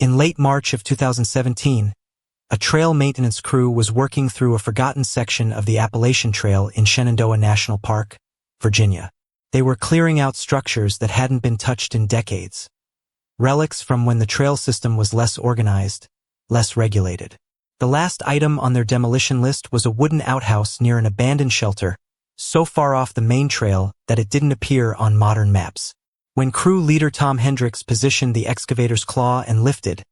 In late March of 2017, a trail maintenance crew was working through a forgotten section of the Appalachian Trail in Shenandoah National Park, Virginia. They were clearing out structures that hadn't been touched in decades. Relics from when the trail system was less organized, less regulated. The last item on their demolition list was a wooden outhouse near an abandoned shelter, so far off the main trail that it didn't appear on modern maps. When crew leader Tom Hendricks positioned the excavator's claw and lifted,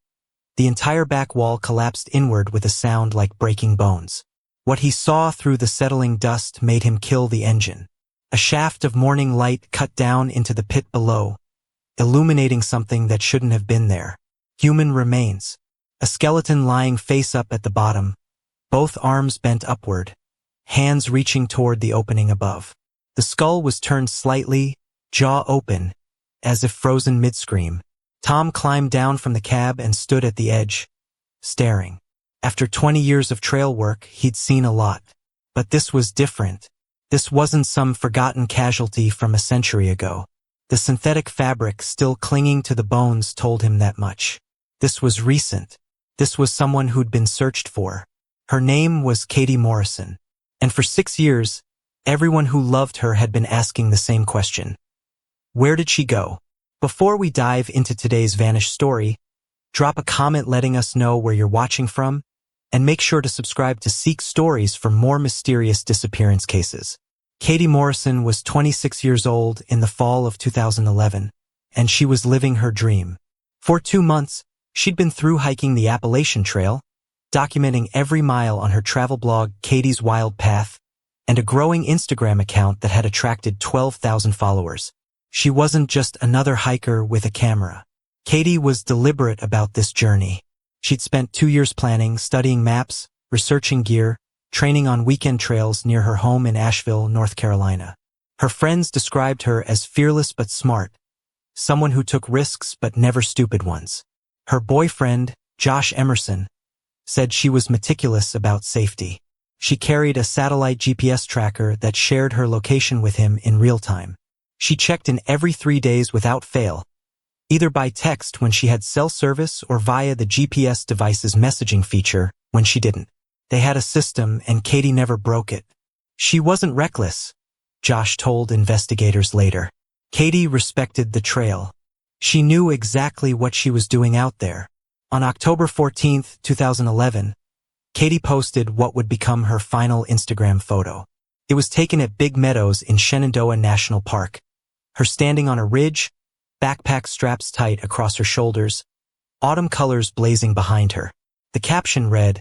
the entire back wall collapsed inward with a sound like breaking bones. What he saw through the settling dust made him kill the engine. A shaft of morning light cut down into the pit below, illuminating something that shouldn't have been there. Human remains. A skeleton lying face up at the bottom, both arms bent upward, hands reaching toward the opening above. The skull was turned slightly, jaw open, as if frozen mid-scream. Tom climbed down from the cab and stood at the edge, staring. After 20 years of trail work, he'd seen a lot. But this was different. This wasn't some forgotten casualty from a century ago. The synthetic fabric still clinging to the bones told him that much. This was recent. This was someone who'd been searched for. Her name was Katie Morrison. And for 6 years, everyone who loved her had been asking the same question. Where did she go? Before we dive into today's vanished story, drop a comment letting us know where you're watching from, and make sure to subscribe to Seek Stories for more mysterious disappearance cases. Katie Morrison was 26 years old in the fall of 2011, and she was living her dream. For 2 months, she'd been through hiking the Appalachian Trail, documenting every mile on her travel blog Katie's Wild Path, and a growing Instagram account that had attracted 12,000 followers. She wasn't just another hiker with a camera. Katie was deliberate about this journey. She'd spent 2 years planning, studying maps, researching gear, training on weekend trails near her home in Asheville, North Carolina. Her friends described her as fearless but smart, someone who took risks but never stupid ones. Her boyfriend, Josh Emerson, said she was meticulous about safety. She carried a satellite GPS tracker that shared her location with him in real time. She checked in every 3 days without fail, either by text when she had cell service or via the GPS device's messaging feature when she didn't. They had a system and Katie never broke it. She wasn't reckless, Josh told investigators later. Katie respected the trail. She knew exactly what she was doing out there. On October 14, 2011, Katie posted what would become her final Instagram photo. It was taken at Big Meadows in Shenandoah National Park. Her standing on a ridge, backpack straps tight across her shoulders, autumn colors blazing behind her. The caption read,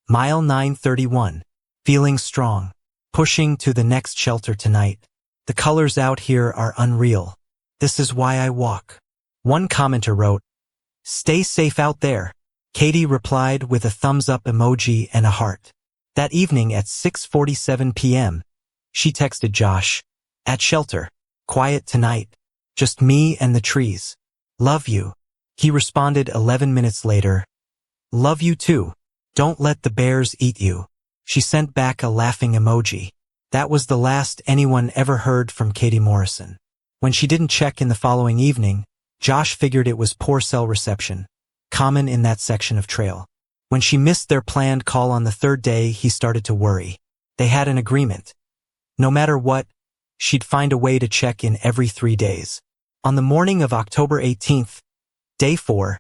Mile 931, feeling strong, pushing to the next shelter tonight. The colors out here are unreal. This is why I walk. One commenter wrote, Stay safe out there. Katie replied with a thumbs up emoji and a heart. That evening at 6:47 p.m., she texted Josh, At shelter. Quiet tonight. Just me and the trees. Love you. He responded 11 minutes later. Love you too. Don't let the bears eat you. She sent back a laughing emoji. That was the last anyone ever heard from Katie Morrison. When she didn't check in the following evening, Josh figured it was poor cell reception, common in that section of trail. When she missed their planned call on the third day, he started to worry. They had an agreement. No matter what, she'd find a way to check in every 3 days. On the morning of October 18th, day 4,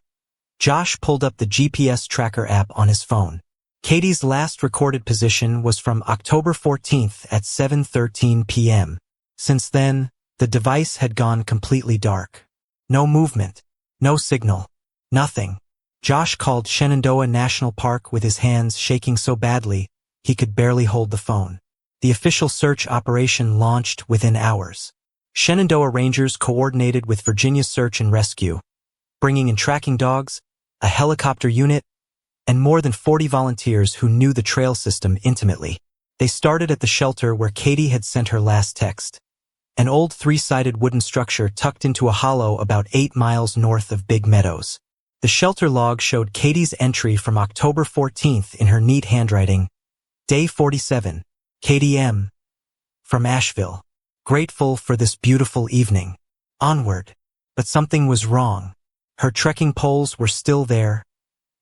Josh pulled up the GPS tracker app on his phone. Katie's last recorded position was from October 14th at 7:13 p.m. Since then, the device had gone completely dark. No movement, no signal, nothing. Josh called Shenandoah National Park with his hands shaking so badly he could barely hold the phone. The official search operation launched within hours. Shenandoah Rangers coordinated with Virginia Search and Rescue, bringing in tracking dogs, a helicopter unit, and more than 40 volunteers who knew the trail system intimately. They started at the shelter where Katie had sent her last text, an old 3-sided wooden structure tucked into a hollow about 8 miles north of Big Meadows. The shelter log showed Katie's entry from October 14th in her neat handwriting. Day 47. Katie M. From Asheville. Grateful for this beautiful evening. Onward. But something was wrong. Her trekking poles were still there,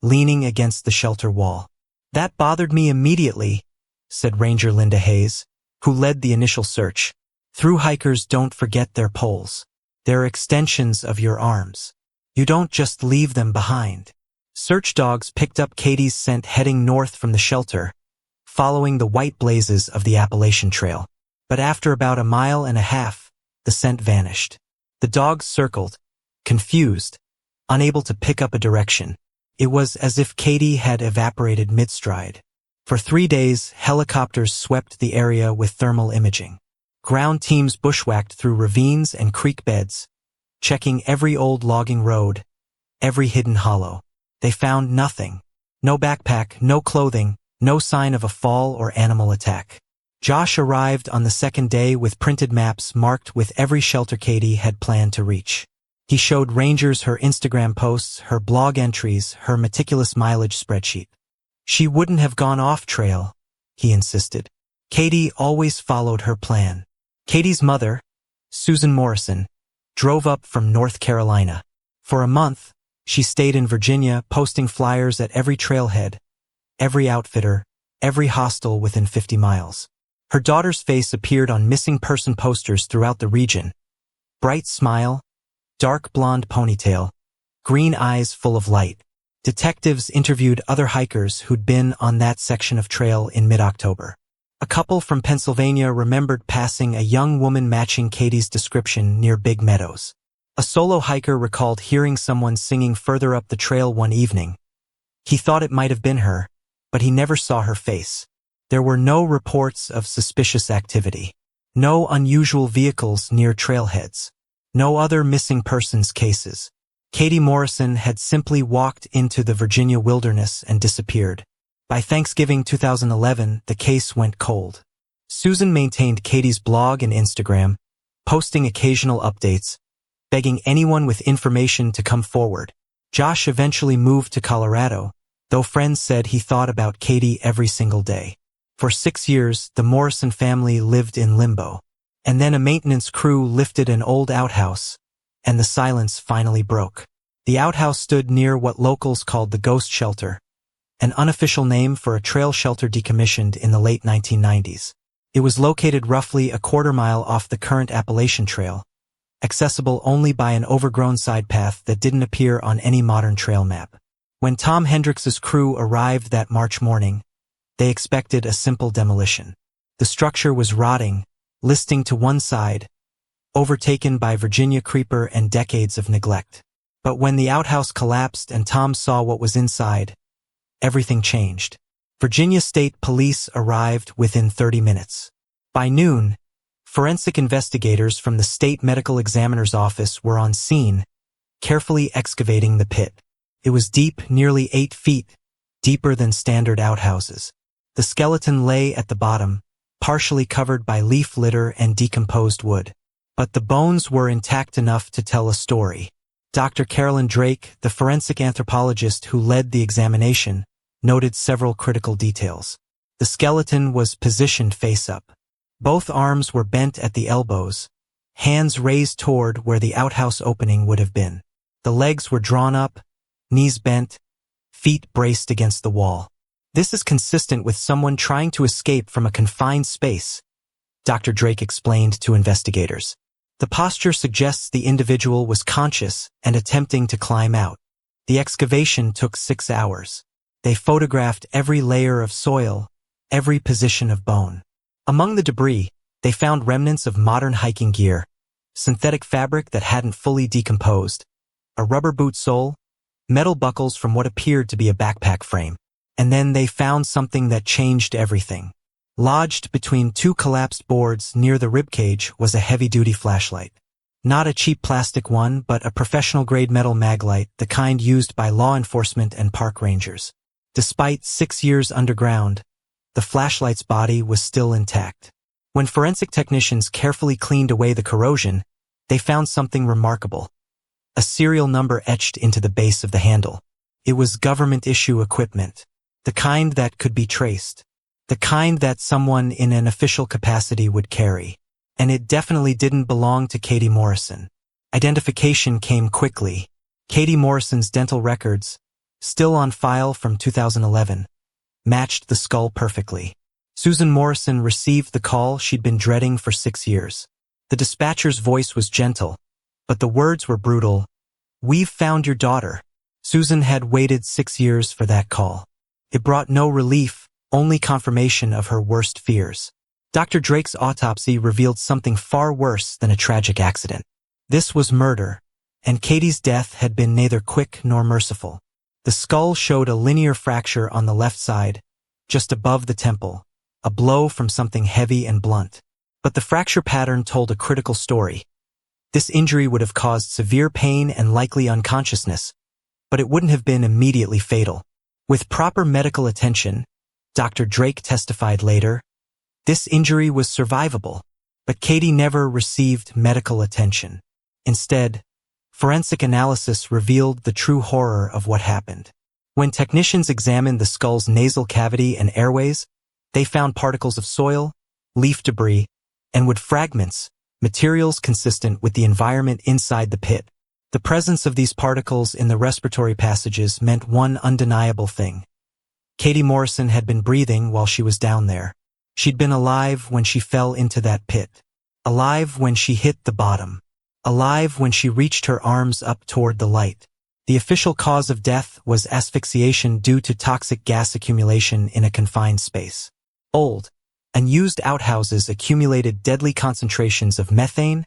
leaning against the shelter wall. "That bothered me immediately," said Ranger Linda Hayes, who led the initial search. "Through hikers don't forget their poles. They're extensions of your arms. You don't just leave them behind." Search dogs picked up Katie's scent heading north from the shelter, following the white blazes of the Appalachian Trail. But after about a mile and a half, the scent vanished. The dogs circled, confused, unable to pick up a direction. It was as if Katie had evaporated mid-stride. For 3 days, helicopters swept the area with thermal imaging. Ground teams bushwhacked through ravines and creek beds, checking every old logging road, every hidden hollow. They found nothing. No backpack, no clothing, no sign of a fall or animal attack. Josh arrived on the second day with printed maps marked with every shelter Katie had planned to reach. He showed rangers her Instagram posts, her blog entries, her meticulous mileage spreadsheet. She wouldn't have gone off trail, he insisted. Katie always followed her plan. Katie's mother, Susan Morrison, drove up from North Carolina. For a month, she stayed in Virginia, posting flyers at every trailhead, every outfitter, every hostel within 50 miles. Her daughter's face appeared on missing person posters throughout the region. Bright smile, dark blonde ponytail, green eyes full of light. Detectives interviewed other hikers who'd been on that section of trail in mid-October. A couple from Pennsylvania remembered passing a young woman matching Katie's description near Big Meadows. A solo hiker recalled hearing someone singing further up the trail one evening. He thought it might have been her, but he never saw her face. There were no reports of suspicious activity. No unusual vehicles near trailheads. No other missing persons cases. Katie Morrison had simply walked into the Virginia wilderness and disappeared. By Thanksgiving 2011, the case went cold. Susan maintained Katie's blog and Instagram, posting occasional updates, begging anyone with information to come forward. Josh eventually moved to Colorado, though friends said he thought about Katie every single day. For 6 years, the Morrison family lived in limbo. And then a maintenance crew lifted an old outhouse, and the silence finally broke. The outhouse stood near what locals called the Ghost Shelter, an unofficial name for a trail shelter decommissioned in the late 1990s. It was located roughly a quarter-mile off the current Appalachian Trail, accessible only by an overgrown side path that didn't appear on any modern trail map. When Tom Hendricks's crew arrived that March morning, they expected a simple demolition. The structure was rotting, listing to one side, overtaken by Virginia creeper and decades of neglect. But when the outhouse collapsed and Tom saw what was inside, everything changed. Virginia State Police arrived within 30 minutes. By noon, forensic investigators from the State Medical Examiner's Office were on scene, carefully excavating the pit. It was deep, nearly 8 feet, deeper than standard outhouses. The skeleton lay at the bottom, partially covered by leaf litter and decomposed wood. But the bones were intact enough to tell a story. Dr. Carolyn Drake, the forensic anthropologist who led the examination, noted several critical details. The skeleton was positioned face up. Both arms were bent at the elbows, hands raised toward where the outhouse opening would have been. The legs were drawn up, knees bent, feet braced against the wall. This is consistent with someone trying to escape from a confined space, Dr. Drake explained to investigators. The posture suggests the individual was conscious and attempting to climb out. The excavation took 6 hours. They photographed every layer of soil, every position of bone. Among the debris, they found remnants of modern hiking gear, synthetic fabric that hadn't fully decomposed, a rubber boot sole, metal buckles from what appeared to be a backpack frame. And then they found something that changed everything. Lodged between 2 collapsed boards near the ribcage was a heavy-duty flashlight. Not a cheap plastic one, but a professional-grade metal maglite, the kind used by law enforcement and park rangers. Despite 6 years underground, the flashlight's body was still intact. When forensic technicians carefully cleaned away the corrosion, they found something remarkable. A serial number etched into the base of the handle. It was government-issue equipment, the kind that could be traced. The kind that someone in an official capacity would carry. And it definitely didn't belong to Katie Morrison. Identification came quickly. Katie Morrison's dental records, still on file from 2011, matched the skull perfectly. Susan Morrison received the call she'd been dreading for 6 years. The dispatcher's voice was gentle, but the words were brutal. "We've found your daughter." Susan had waited 6 years for that call. It brought no relief, only confirmation of her worst fears. Dr. Drake's autopsy revealed something far worse than a tragic accident. This was murder, and Katie's death had been neither quick nor merciful. The skull showed a linear fracture on the left side, just above the temple, a blow from something heavy and blunt. But the fracture pattern told a critical story. This injury would have caused severe pain and likely unconsciousness, but it wouldn't have been immediately fatal. With proper medical attention, Dr. Drake testified later, this injury was survivable, but Katie never received medical attention. Instead, forensic analysis revealed the true horror of what happened. When technicians examined the skull's nasal cavity and airways, they found particles of soil, leaf debris, and wood fragments, materials consistent with the environment inside the pit. The presence of these particles in the respiratory passages meant one undeniable thing. Katie Morrison had been breathing while she was down there. She'd been alive when she fell into that pit. Alive when she hit the bottom. Alive when she reached her arms up toward the light. The official cause of death was asphyxiation due to toxic gas accumulation in a confined space. Old, unused outhouses accumulated deadly concentrations of methane,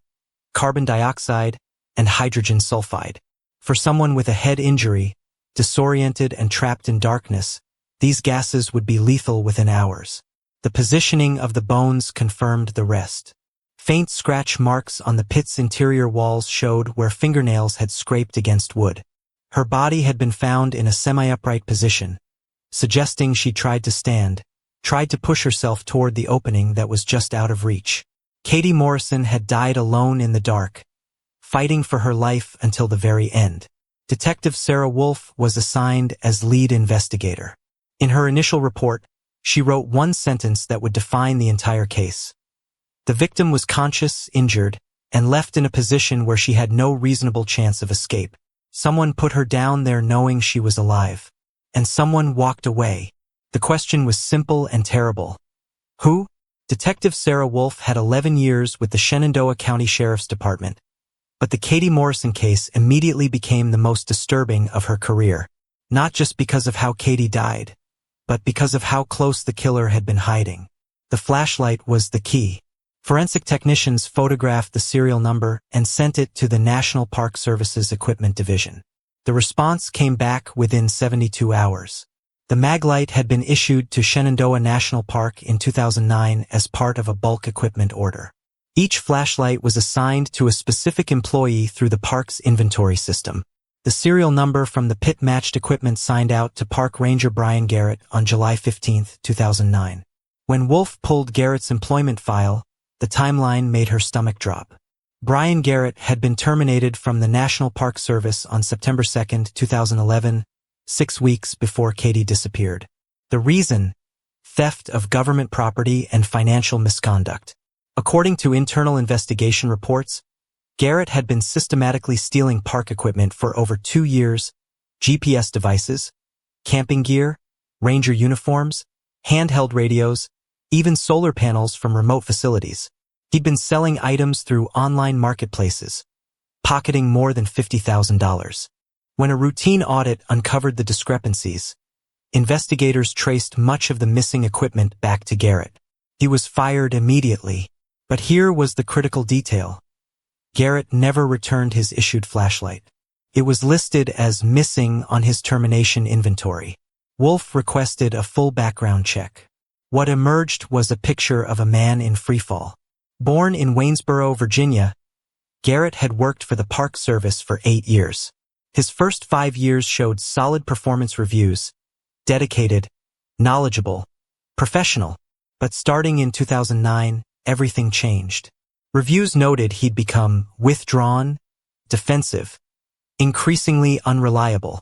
carbon dioxide, and hydrogen sulfide. For someone with a head injury, disoriented and trapped in darkness, these gases would be lethal within hours. The positioning of the bones confirmed the rest. Faint scratch marks on the pit's interior walls showed where fingernails had scraped against wood. Her body had been found in a semi-upright position, suggesting she tried to stand, tried to push herself toward the opening that was just out of reach. Katie Morrison had died alone in the dark, fighting for her life until the very end. Detective Sarah Wolf was assigned as lead investigator. In her initial report, she wrote one sentence that would define the entire case. The victim was conscious, injured, and left in a position where she had no reasonable chance of escape. Someone put her down there knowing she was alive. And someone walked away. The question was simple and terrible. Who? Detective Sarah Wolf had 11 years with the Shenandoah County Sheriff's Department, but the Katie Morrison case immediately became the most disturbing of her career, not just because of how Katie died, but because of how close the killer had been hiding. The flashlight was the key. Forensic technicians photographed the serial number and sent it to the National Park Service's Equipment Division. The response came back within 72 hours. The maglite had been issued to Shenandoah National Park in 2009 as part of a bulk equipment order. Each flashlight was assigned to a specific employee through the park's inventory system. The serial number from the pit-matched equipment signed out to Park Ranger Brian Garrett on July 15, 2009. When Wolf pulled Garrett's employment file, the timeline made her stomach drop. Brian Garrett had been terminated from the National Park Service on September 2, 2011, 6 weeks before Katie disappeared. The reason? Theft of government property and financial misconduct. According to internal investigation reports, Garrett had been systematically stealing park equipment for over 2 years, GPS devices, camping gear, ranger uniforms, handheld radios, even solar panels from remote facilities. He'd been selling items through online marketplaces, pocketing more than $50,000. When a routine audit uncovered the discrepancies, investigators traced much of the missing equipment back to Garrett. He was fired immediately, but here was the critical detail. Garrett never returned his issued flashlight. It was listed as missing on his termination inventory. Wolf requested a full background check. What emerged was a picture of a man in freefall. Born in Waynesboro, Virginia, Garrett had worked for the Park Service for 8 years. His first 5 years showed solid performance reviews, dedicated, knowledgeable, professional. But starting in 2009, everything changed. Reviews noted he'd become withdrawn, defensive, increasingly unreliable.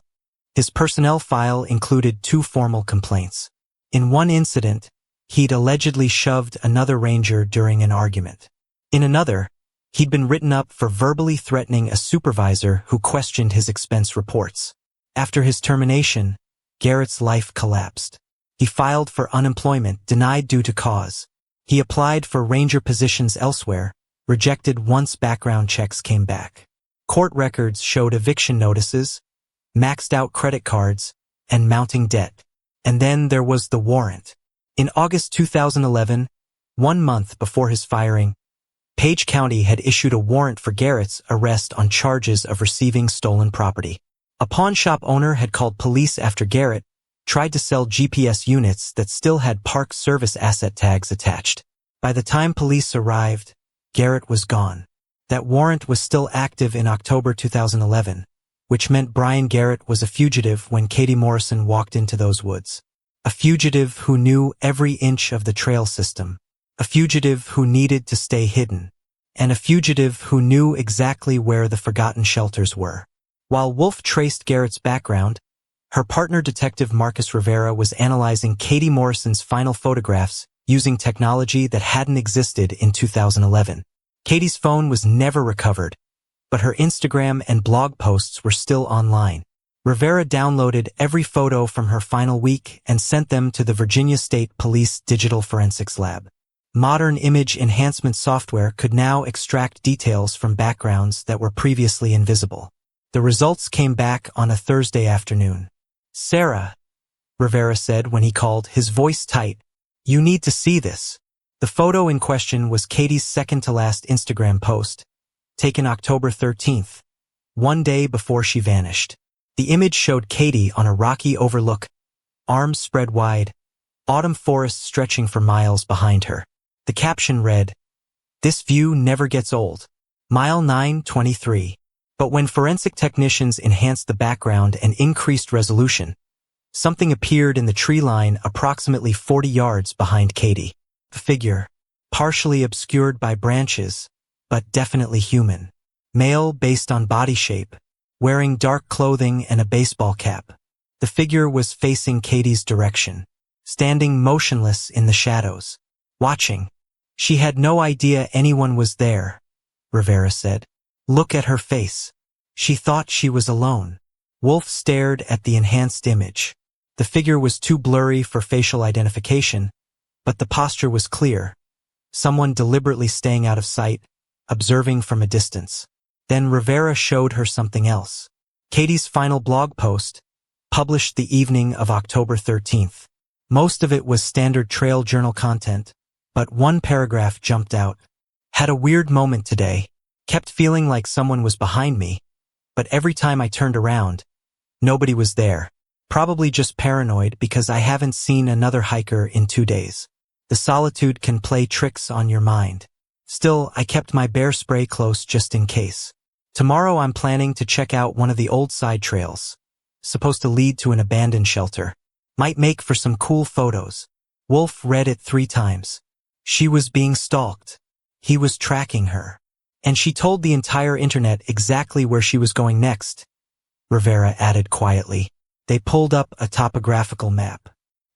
His personnel file included 2 formal complaints. In one incident, he'd allegedly shoved another ranger during an argument. In another, He'd been written up for verbally threatening a supervisor who questioned his expense reports. After his termination, Garrett's life collapsed. He filed for unemployment, denied due to cause. He applied for ranger positions elsewhere, rejected once background checks came back. Court records showed eviction notices, maxed out credit cards, and mounting debt. And then there was the warrant. In August 2011, 1 month before his firing, Page County had issued a warrant for Garrett's arrest on charges of receiving stolen property. A pawn shop owner had called police after Garrett tried to sell GPS units that still had Park Service asset tags attached. By the time police arrived, Garrett was gone. That warrant was still active in October 2011, which meant Brian Garrett was a fugitive when Katie Morrison walked into those woods. A fugitive who knew every inch of the trail system. A fugitive who needed to stay hidden. And a fugitive who knew exactly where the forgotten shelters were. While Wolf traced Garrett's background, her partner Detective Marcus Rivera was analyzing Katie Morrison's final photographs using technology that hadn't existed in 2011. Katie's phone was never recovered, but her Instagram and blog posts were still online. Rivera downloaded every photo from her final week and sent them to the Virginia State Police Digital Forensics Lab. Modern image enhancement software could now extract details from backgrounds that were previously invisible. The results came back on a Thursday afternoon. "Sarah," Rivera said when he called, his voice tight, "you need to see this." The photo in question was Katie's second-to-last Instagram post, taken October 13th, 1 day before she vanished. The image showed Katie on a rocky overlook, arms spread wide, autumn forest stretching for miles behind her. The caption read, "This view never gets old. Mile 923. But when forensic technicians enhanced the background and increased resolution, something appeared in the tree line approximately 40 yards behind Katie. A figure, partially obscured by branches, but definitely human. Male based on body shape, wearing dark clothing and a baseball cap. The figure was facing Katie's direction, standing motionless in the shadows, watching. She had no idea anyone was there, Rivera said. Look at her face. She thought she was alone. Wolf stared at the enhanced image. The figure was too blurry for facial identification, but the posture was clear. Someone deliberately staying out of sight, observing from a distance. Then Rivera showed her something else. Katie's final blog post, published the evening of October 13th. Most of it was standard trail journal content, but one paragraph jumped out. Had a weird moment today. Kept feeling like someone was behind me, but every time I turned around, nobody was there. Probably just paranoid because I haven't seen another hiker in 2 days. The solitude can play tricks on your mind. Still, I kept my bear spray close just in case. Tomorrow I'm planning to check out one of the old side trails, supposed to lead to an abandoned shelter. Might make for some cool photos. Wolf read it 3 times. She was being stalked. He was tracking her. And she told the entire internet exactly where she was going next, Rivera added quietly. They pulled up a topographical map.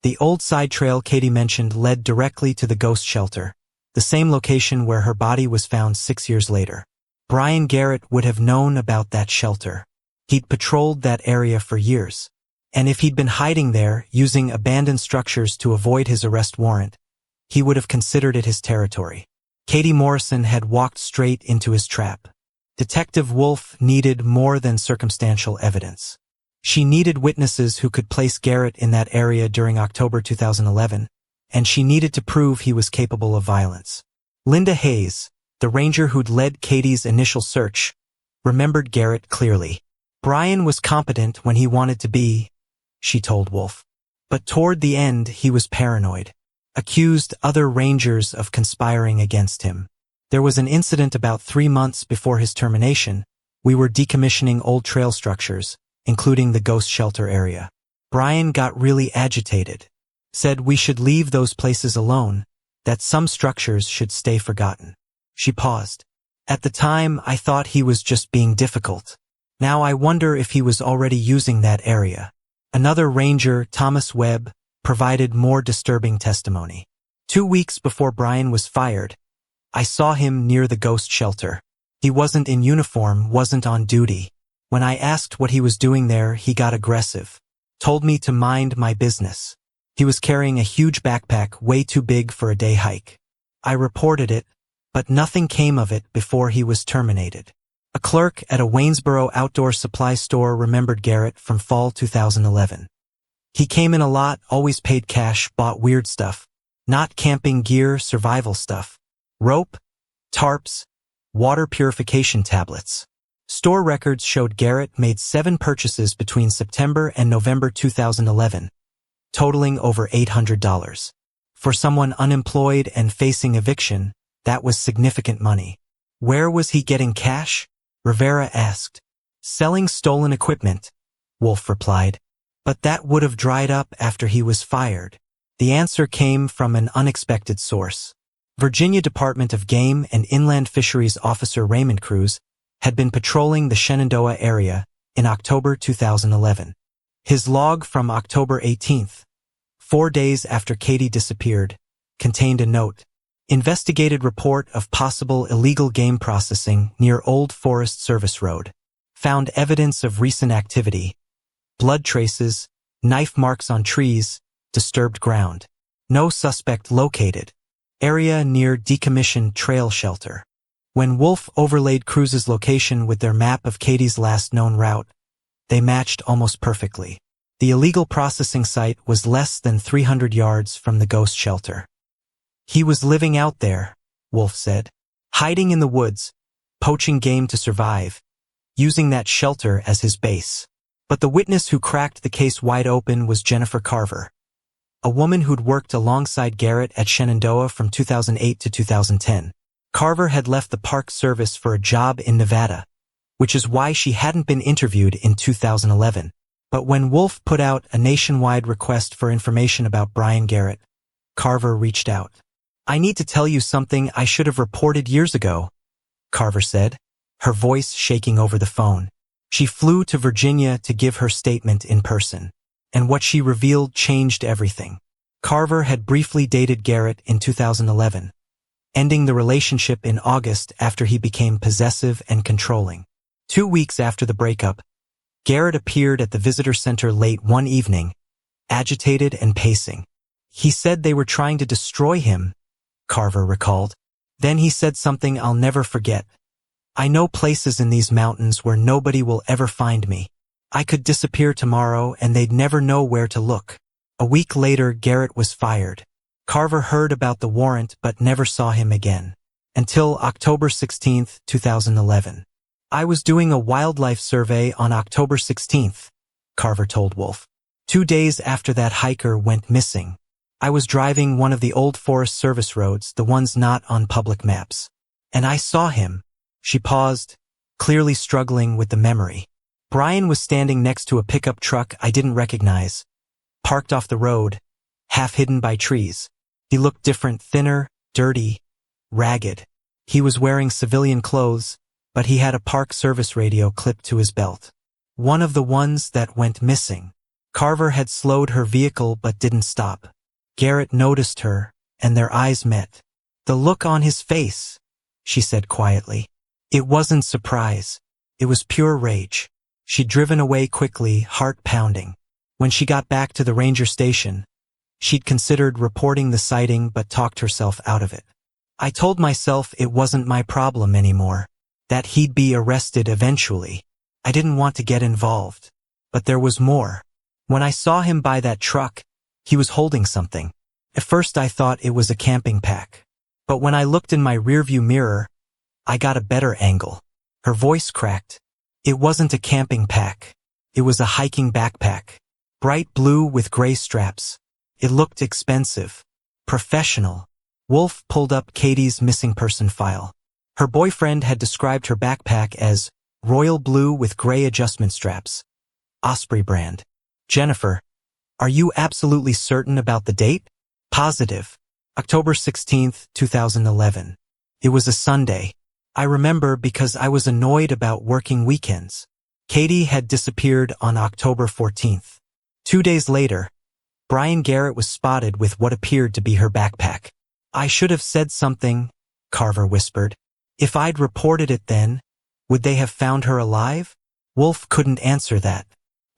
The old side trail Katie mentioned led directly to the ghost shelter, the same location where her body was found 6 years later. Brian Garrett would have known about that shelter. He'd patrolled that area for years. And if he'd been hiding there, using abandoned structures to avoid his arrest warrant, he would have considered it his territory. Katie Morrison had walked straight into his trap. Detective Wolf needed more than circumstantial evidence. She needed witnesses who could place Garrett in that area during October 2011, and she needed to prove he was capable of violence. Linda Hayes, the ranger who'd led Katie's initial search, remembered Garrett clearly. Brian was competent when he wanted to be, she told Wolf. But toward the end, he was paranoid. Accused other rangers of conspiring against him. There was an incident about 3 months before his termination. We were decommissioning old trail structures, including the ghost shelter area. Brian got really agitated. Said we should leave those places alone, that some structures should stay forgotten. She paused. At the time, I thought he was just being difficult. Now I wonder if he was already using that area. Another ranger, Thomas Webb, provided more disturbing testimony. 2 weeks before Brian was fired, I saw him near the ghost shelter. He wasn't in uniform, wasn't on duty. When I asked what he was doing there, he got aggressive. Told me to mind my business. He was carrying a huge backpack way too big for a day hike. I reported it, but nothing came of it before he was terminated. A clerk at a Waynesboro outdoor supply store remembered Garrett from fall 2011. He came in a lot, always paid cash, bought weird stuff. Not camping gear, survival stuff. Rope, tarps, water purification tablets. Store records showed Garrett made 7 purchases between September and November 2011, totaling over $800. For someone unemployed and facing eviction, that was significant money. Where was he getting cash? Rivera asked. Selling stolen equipment, Wolf replied. But that would have dried up after he was fired. The answer came from an unexpected source. Virginia Department of Game and Inland Fisheries Officer Raymond Cruz had been patrolling the Shenandoah area in October 2011. His log from October 18th, 4 days after Katie disappeared, contained a note. Investigated report of possible illegal game processing near Old Forest Service Road. Found evidence of recent activity. Blood traces, knife marks on trees, disturbed ground. No suspect located. Area near decommissioned trail shelter. When Wolf overlaid Cruz's location with their map of Katie's last known route, they matched almost perfectly. The illegal processing site was less than 300 yards from the ghost shelter. He was living out there, Wolf said, hiding in the woods, poaching game to survive, using that shelter as his base. But the witness who cracked the case wide open was Jennifer Carver, a woman who'd worked alongside Garrett at Shenandoah from 2008 to 2010. Carver had left the Park Service for a job in Nevada, which is why she hadn't been interviewed in 2011. But when Wolf put out a nationwide request for information about Brian Garrett, Carver reached out. I need to tell you something I should have reported years ago, Carver said, her voice shaking over the phone. She flew to Virginia to give her statement in person, and what she revealed changed everything. Carver had briefly dated Garrett in 2011, ending the relationship in August after he became possessive and controlling. 2 weeks after the breakup, Garrett appeared at the visitor center late one evening, agitated and pacing. He said they were trying to destroy him, Carver recalled. Then he said something I'll never forget. I know places in these mountains where nobody will ever find me. I could disappear tomorrow and they'd never know where to look. A week later, Garrett was fired. Carver heard about the warrant but never saw him again. Until October 16, 2011. I was doing a wildlife survey on October 16th, Carver told Wolf. 2 days after that hiker went missing. I was driving one of the Old Forest Service roads, the ones not on public maps. And I saw him. She paused, clearly struggling with the memory. Brian was standing next to a pickup truck I didn't recognize, parked off the road, half hidden by trees. He looked different, thinner, dirty, ragged. He was wearing civilian clothes, but he had a Park Service radio clipped to his belt. One of the ones that went missing. Carver had slowed her vehicle but didn't stop. Garrett noticed her, and their eyes met. The look on his face, she said quietly. It wasn't surprise. It was pure rage. She'd driven away quickly, heart pounding. When she got back to the ranger station, she'd considered reporting the sighting but talked herself out of it. I told myself it wasn't my problem anymore, that he'd be arrested eventually. I didn't want to get involved. But there was more. When I saw him by that truck, he was holding something. At first I thought it was a camping pack. But when I looked in my rearview mirror, I got a better angle. Her voice cracked. It wasn't a camping pack. It was a hiking backpack. Bright blue with gray straps. It looked expensive. Professional. Wolf pulled up Katie's missing person file. Her boyfriend had described her backpack as royal blue with gray adjustment straps. Osprey brand. Jennifer, are you absolutely certain about the date? Positive. October 16, 2011. It was a Sunday. I remember because I was annoyed about working weekends. Katie had disappeared on October 14th. 2 days later, Brian Garrett was spotted with what appeared to be her backpack. I should have said something, Carver whispered. If I'd reported it then, would they have found her alive? Wolf couldn't answer that.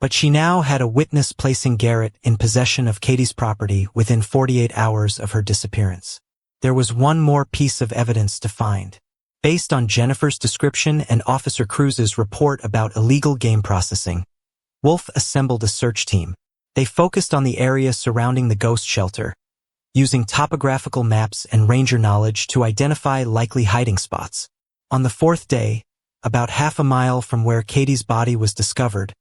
But she now had a witness placing Garrett in possession of Katie's property within 48 hours of her disappearance. There was one more piece of evidence to find. Based on Jennifer's description and Officer Cruz's report about illegal game processing, Wolf assembled a search team. They focused on the area surrounding the ghost shelter, using topographical maps and ranger knowledge to identify likely hiding spots. On the fourth day, about half a mile from where Katie's body was discovered,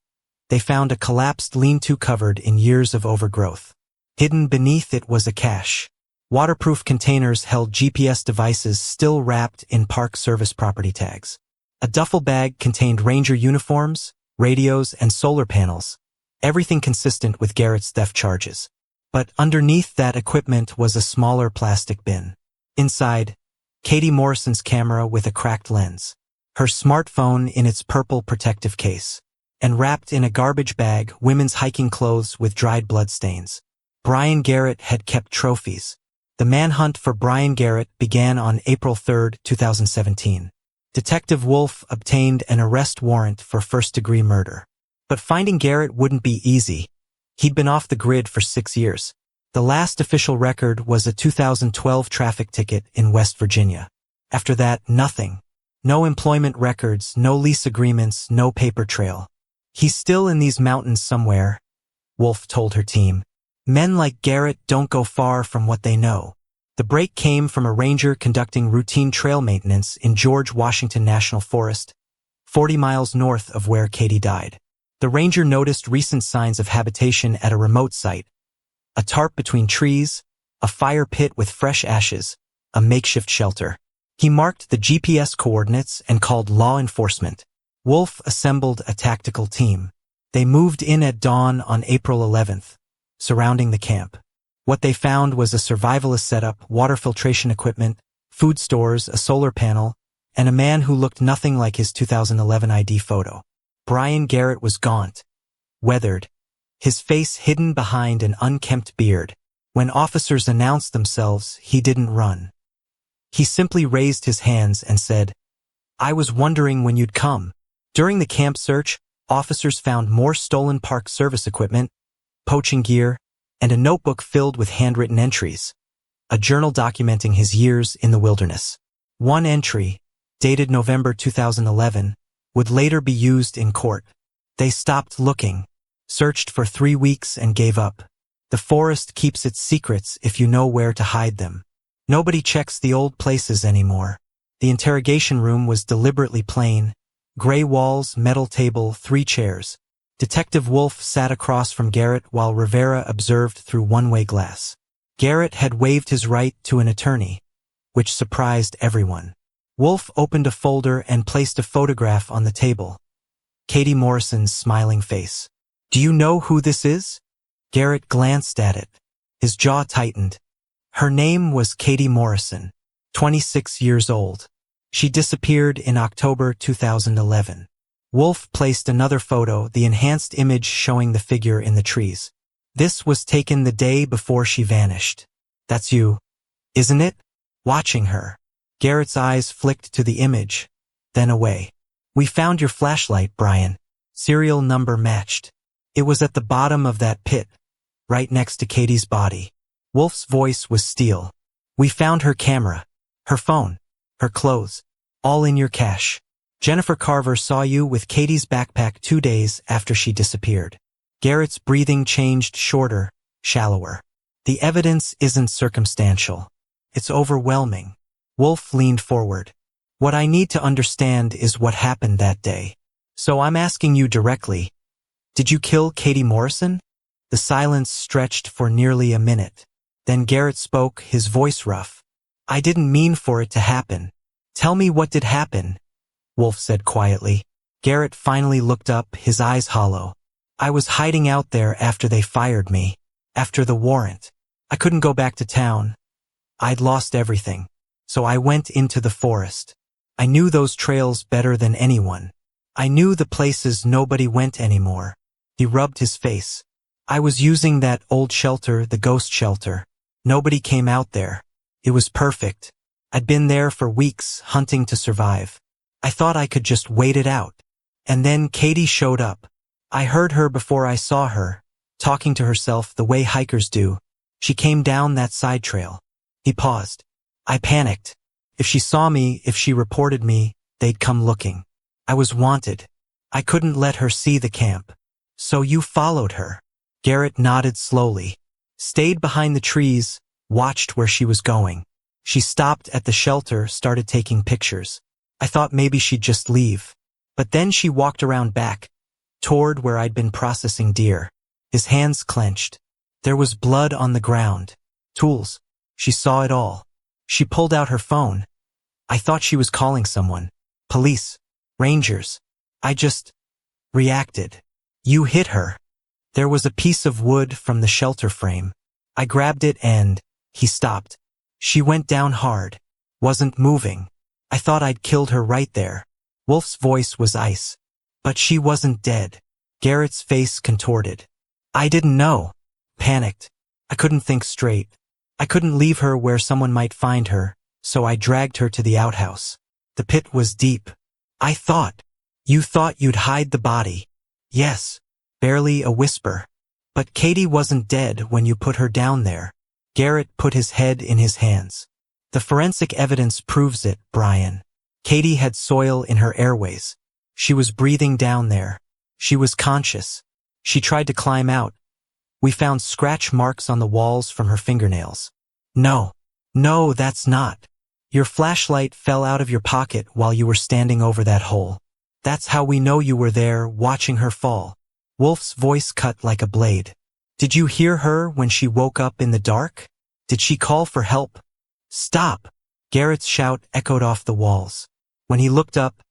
they found a collapsed lean-to covered in years of overgrowth. Hidden beneath it was a cache. Waterproof containers held GPS devices still wrapped in Park Service property tags. A duffel bag contained ranger uniforms, radios, and solar panels, everything consistent with Garrett's theft charges. But underneath that equipment was a smaller plastic bin. Inside, Katie Morrison's camera with a cracked lens, her smartphone in its purple protective case, and wrapped in a garbage bag, women's hiking clothes with dried bloodstains. Brian Garrett had kept trophies. The manhunt for Brian Garrett began on April 3, 2017. Detective Wolf obtained an arrest warrant for first-degree murder. But finding Garrett wouldn't be easy. He'd been off the grid for 6 years. The last official record was a 2012 traffic ticket in West Virginia. After that, nothing. No employment records, no lease agreements, no paper trail. He's still in these mountains somewhere, Wolf told her team. Men like Garrett don't go far from what they know. The break came from a ranger conducting routine trail maintenance in George Washington National Forest, 40 miles north of where Katie died. The ranger noticed recent signs of habitation at a remote site, a tarp between trees, a fire pit with fresh ashes, a makeshift shelter. He marked the GPS coordinates and called law enforcement. Wolf assembled a tactical team. They moved in at dawn on April 11th, surrounding the camp. What they found was a survivalist setup, water filtration equipment, food stores, a solar panel, and a man who looked nothing like his 2011 ID photo. Brian Garrett was gaunt, weathered, his face hidden behind an unkempt beard. When officers announced themselves, he didn't run. He simply raised his hands and said, "I was wondering when you'd come." During the camp search, officers found more stolen Park Service equipment, poaching gear, and a notebook filled with handwritten entries, a journal documenting his years in the wilderness. One entry, dated November 2011, would later be used in court. They stopped looking, searched for 3 weeks and gave up. The forest keeps its secrets if you know where to hide them. Nobody checks the old places anymore. The interrogation room was deliberately plain. Gray walls, metal table, 3 chairs. Detective Wolf sat across from Garrett while Rivera observed through one-way glass. Garrett had waived his right to an attorney, which surprised everyone. Wolf opened a folder and placed a photograph on the table. Katie Morrison's smiling face. "Do you know who this is?" Garrett glanced at it. His jaw tightened. Her name was Katie Morrison, 26 years old. She disappeared in October 2011. Wolf placed another photo, the enhanced image showing the figure in the trees. "This was taken the day before she vanished. That's you, isn't it?" Watching her, Garrett's eyes flicked to the image, then away. "We found your flashlight, Brian. Serial number matched. It was at the bottom of that pit, right next to Katie's body." Wolf's voice was steel. "We found her camera, her phone, her clothes, all in your cache. Jennifer Carver saw you with Katie's backpack 2 days after she disappeared." Garrett's breathing changed shorter, shallower. "The evidence isn't circumstantial. It's overwhelming." Wolf leaned forward. "What I need to understand is what happened that day. So I'm asking you directly. Did you kill Katie Morrison?" The silence stretched for nearly a minute. Then Garrett spoke, his voice rough. "I didn't mean for it to happen. Tell me what did happen," Wolf said quietly. Garrett finally looked up, his eyes hollow. "I was hiding out there after they fired me. After the warrant. I couldn't go back to town. I'd lost everything. So I went into the forest. I knew those trails better than anyone. I knew the places nobody went anymore." He rubbed his face. "I was using that old shelter, the ghost shelter. Nobody came out there. It was perfect. I'd been there for weeks, hunting to survive. I thought I could just wait it out. And then Katie showed up. I heard her before I saw her, talking to herself the way hikers do. She came down that side trail. He paused. I panicked. If she saw me, if she reported me, they'd come looking. I was wanted. I couldn't let her see the camp. So you followed her. Garrett nodded slowly. Stayed behind the trees, watched where she was going. She stopped at the shelter, started taking pictures. I thought maybe she'd just leave. But then she walked around back, toward where I'd been processing deer. His hands clenched. There was blood on the ground. Tools. She saw it all. She pulled out her phone. I thought she was calling someone. Police. Rangers. I just reacted. You hit her. There was a piece of wood from the shelter frame. I grabbed it and he stopped. She went down hard. Wasn't moving. I thought I'd killed her right there. Wolf's voice was ice. But she wasn't dead. Garrett's face contorted. I didn't know. Panicked. I couldn't think straight. I couldn't leave her where someone might find her, so I dragged her to the outhouse. The pit was deep. I thought. You thought you'd hide the body. Yes. Barely a whisper. But Katie wasn't dead when you put her down there. Garrett put his head in his hands. The forensic evidence proves it, Brian. Katie had soil in her airways. She was breathing down there. She was conscious. She tried to climb out. We found scratch marks on the walls from her fingernails. No. No, that's not. Your flashlight fell out of your pocket while you were standing over that hole. That's how we know you were there, watching her fall. Wolf's voice cut like a blade. Did you hear her when she woke up in the dark? Did she call for help? Stop! Garrett's shout echoed off the walls. When he looked up,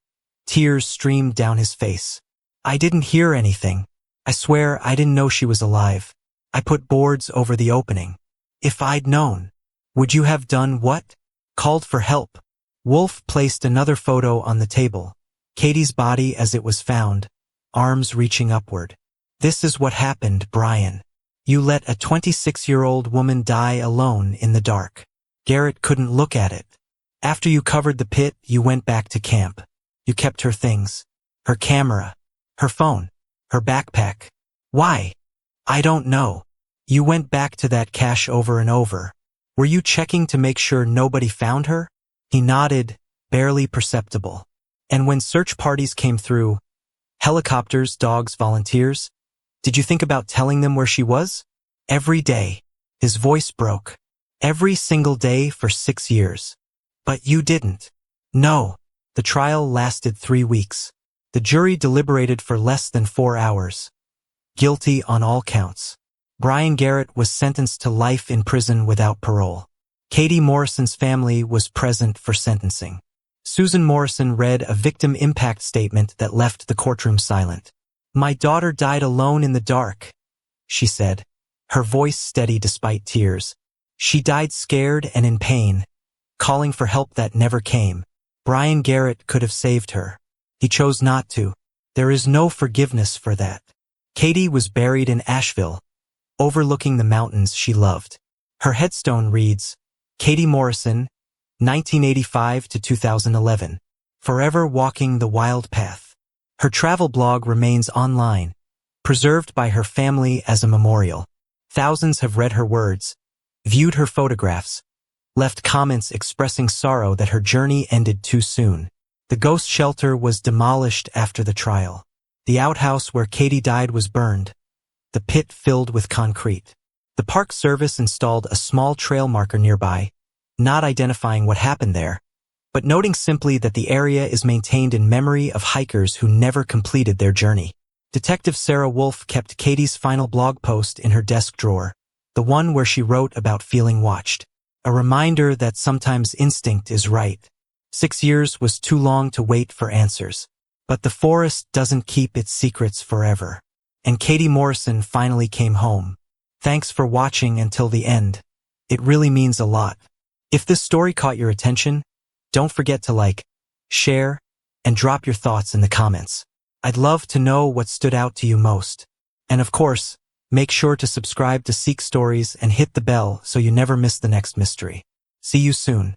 tears streamed down his face. I didn't hear anything. I swear I didn't know she was alive. I put boards over the opening. If I'd known. Would you have done what? Called for help. Wolf placed another photo on the table. Katie's body as it was found, arms reaching upward. This is what happened, Brian. You let a 26-year-old woman die alone in the dark. Garrett couldn't look at it. After you covered the pit, you went back to camp. You kept her things. Her camera. Her phone. Her backpack. Why? I don't know. You went back to that cache over and over. Were you checking to make sure nobody found her? He nodded, barely perceptible. And when search parties came through, helicopters, dogs, volunteers, did you think about telling them where she was? Every day. His voice broke. Every single day for 6 years. But you didn't. No. The trial lasted 3 weeks. The jury deliberated for less than 4 hours. Guilty on all counts. Brian Garrett was sentenced to life in prison without parole. Katie Morrison's family was present for sentencing. Susan Morrison read a victim impact statement that left the courtroom silent. My daughter died alone in the dark, she said, her voice steady despite tears. She died scared and in pain, calling for help that never came. Brian Garrett could have saved her. He chose not to. There is no forgiveness for that. Katie was buried in Asheville, overlooking the mountains she loved. Her headstone reads, Katie Morrison, 1985 to 2011, forever walking the wild path. Her travel blog remains online, preserved by her family as a memorial. Thousands have read her words, viewed her photographs, left comments expressing sorrow that her journey ended too soon. The ghost shelter was demolished after the trial. The outhouse where Katie died was burned, the pit filled with concrete. The Park Service installed a small trail marker nearby, not identifying what happened there, but noting simply that the area is maintained in memory of hikers who never completed their journey. Detective Sarah Wolf kept Katie's final blog post in her desk drawer, the one where she wrote about feeling watched. A reminder that sometimes instinct is right. 6 years was too long to wait for answers. But the forest doesn't keep its secrets forever. And Katie Morrison finally came home. Thanks for watching until the end. It really means a lot. If this story caught your attention, don't forget to like, share, and drop your thoughts in the comments. I'd love to know what stood out to you most. And of course, make sure to subscribe to Seek Stories and hit the bell so you never miss the next mystery. See you soon.